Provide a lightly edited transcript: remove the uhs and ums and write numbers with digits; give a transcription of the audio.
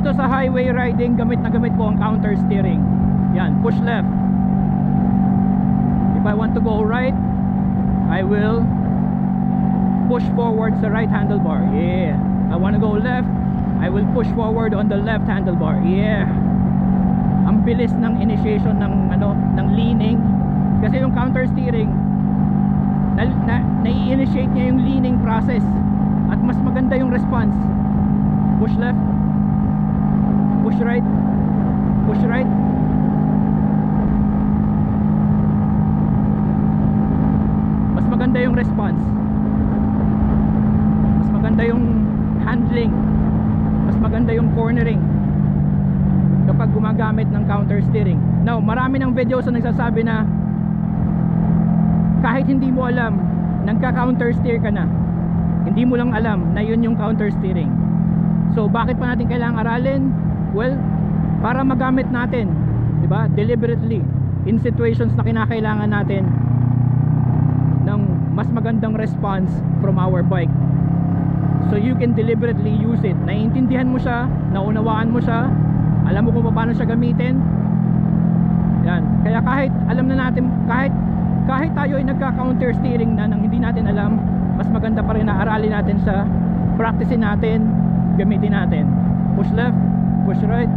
dito sa highway riding, gamit na gamit ko ang counter steering. Yan, push left. If I want to go right, I will push forward sa right handlebar. Yeah. I want to go left, I will push forward on the left handlebar. Yeah. Ang bilis ng initiation ng ng leaning, kasi yung counter steering nai-initiate niya yung leaning process at mas maganda yung response. Push left, push right, push right. Mas maganda yung response, mas maganda yung handling, mas maganda yung cornering kapag gumagamit ng counter steering. Now, marami ng videos na nagsasabi na kahit hindi mo alam, nagka-counter steer ka na, hindi mo lang alam na yun yung counter steering. So bakit pa natin kailangang aralin? Well, para magamit natin, di ba, deliberately in situations na kinakailangan natin ng mas magandang response from our bike. So you can deliberately use it. Naiintindihan mo siya, naunawaan mo siya, alam mo kung paano siya gamitin. Yan. Kaya kahit alam na natin, kahit tayo ay nagka-counter steering na nang hindi natin alam, mas maganda pa rin na aralin natin siya, practicein natin, gamitin natin. Push left, push right,